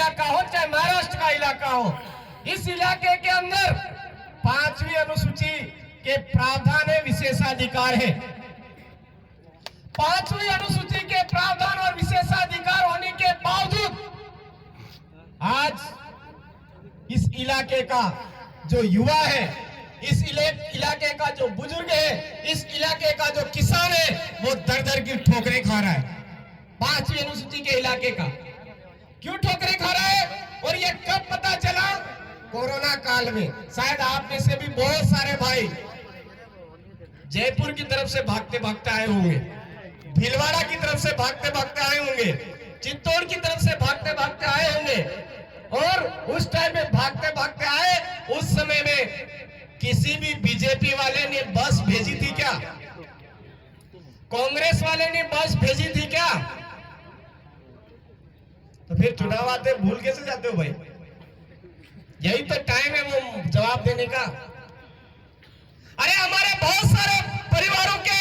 इलाका हो चाहे महाराष्ट्र का इलाका हो, इस इलाके के अंदर 5वीं अनुसूची के प्रावधान है, विशेषाधिकार है। 5वीं अनुसूची के प्रावधान और विशेषाधिकार होने के बावजूद आज इस इलाके का जो युवा है, इस इलाके का जो बुजुर्ग है, इस इलाके का जो किसान है, वो दर दर की ठोकरें खा रहा है। 5वीं अनुसूची के इलाके का क्यों ठोकरें खा रहा है? और ये कब पता चला? कोरोना काल में। शायद आप में से भी बहुत सारे भाई जयपुर की तरफ से भागते भागते आए होंगे, भीलवाड़ा की तरफ से भागते भागते आए होंगे, चित्तौड़ की तरफ से भागते भागते आए होंगे। और उस टाइम में भागते भागते आए, उस समय में किसी भी बीजेपी वाले ने बस भेजी थी क्या? कांग्रेस वाले ने बस भेजी थी क्या? तो फिर चुनाव आते भूल कैसे जाते हो भाई? यही तो टाइम है वो जवाब देने का। अरे हमारे बहुत सारे परिवारों के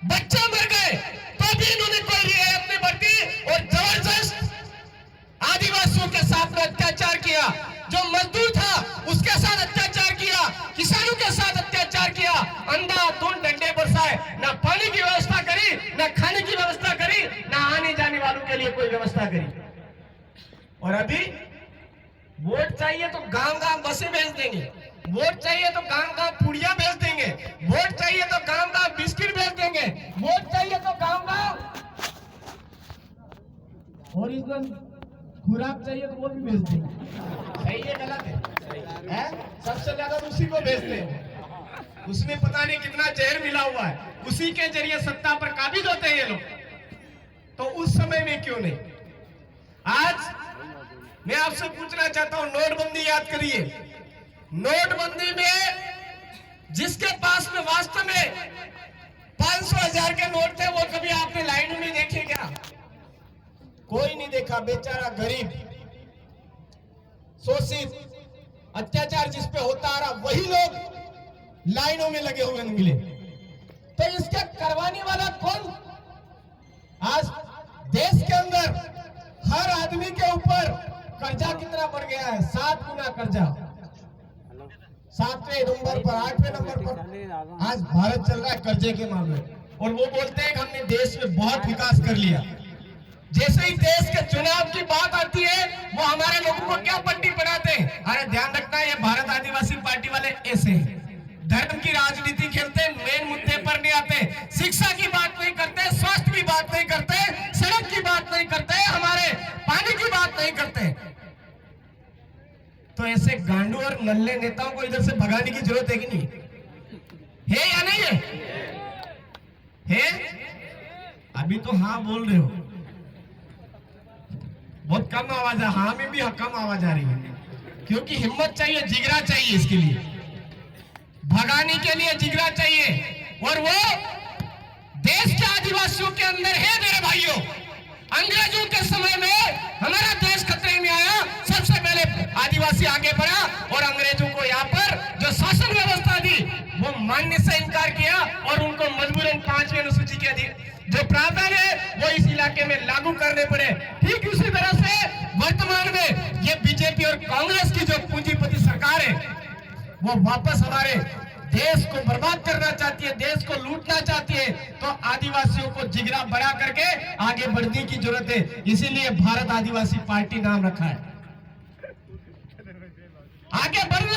बच्चे मर गए तो भी इन्होंने कोई रियायत नहीं बरती और जबरदस्त आदिवासियों के साथ में अत्याचार किया। जो मजदूर था उसके साथ अत्याचार किया, किसानों के साथ अत्याचार किया, अंधाधुंध डंडे बरसाए, ना पानी की व्यवस्था करी, ना खाने की व्यवस्था करी, ना आने जाने वालों के लिए कोई व्यवस्था करी। और अभी वोट चाहिए तो गांव गांव बसें भेज देंगे, वोट चाहिए तो गांव गांव पुड़िया भेज देंगे, वोट चाहिए तो गांव गांव बिस्किट भेज देंगे, वोट चाहिए तो गांव गांव ओरिजिनल खुराक चाहिए तो वो भी भेज देंगे। सही है गलत है? सबसे ज्यादा उसी को भेजते हैं, उसमें पता नहीं कितना जहर मिला हुआ है, उसी के जरिए सत्ता पर काबिज होते हैं ये लोग। तो उस समय में क्यों नहीं? आज मैं आपसे पूछना चाहता हूं, नोटबंदी याद करिए। नोटबंदी में जिसके पास में वास्तव में 500,000 के नोट थे, वो कभी आपने लाइन में देखे क्या? कोई नहीं देखा। बेचारा गरीब, शोषित, अत्याचार जिस पे होता आ रहा, वही लोग लाइनों में लगे हुए मिले। तो इसके करवाने वाला कौन? आज देश के अंदर हर आदमी के ऊपर कर्जा कितना बढ़ गया है? 7 गुना कर्जा। 7वें नंबर पर, 8वें नंबर पर आज भारत चल रहा है कर्जे के मामले। और वो बोलते हैं कि हमने देश में बहुत विकास कर लिया। जैसे ही देश के चुनाव की बात आती है, वो हमारे लोगों को क्या पट्टी पढ़ाते हैं? अरे ध्यान रखना, ये भारत आदिवासी पार्टी वाले ऐसे हैं, धर्म की राजनीति खेलते, मेन मुद्दे पर नहीं आते, शिक्षा की बात नहीं करते, स्वास्थ्य की बात नहीं करते, सड़क की बात नहीं करते, हमारे पानी की बात नहीं करते। तो ऐसे गांडू और नल्ले नेताओं को इधर से भगाने की जरूरत है कि नहीं है या नहीं है? अभी तो हाँ बोल रहे हो, बहुत कम आवाज है। हाँ में भी कम आवाज आ रही है, क्योंकि हिम्मत चाहिए, जिगरा चाहिए, इसके लिए भगाने के लिए जिगरा चाहिए। और वो देश के आदिवासियों के अंदर है मेरे भाइयों। अंग्रेजों के समय में हमारा देश खतरे में आया, सबसे पहले आदिवासी आगे बढ़ा और अंग्रेजों को यहाँ पर जो शासन व्यवस्था दी वो मानने से इनकार किया और उनको मजबूरन 5वीं अनुसूची के जो प्रावधान है वो इस इलाके में लागू करने पड़े। ठीक उसी तरह से वर्तमान में ये बीजेपी और कांग्रेस की जो पूंजीपति सरकार है, वो वापस हमारे देश को बर्बाद करना चाहती है, देश को लूटना चाहती है। तो आदिवासियों को जिगरा बढ़ा करके आगे बढ़ने की जरूरत है। इसीलिए भारत आदिवासी पार्टी नाम रखा है। आगे बढ़ना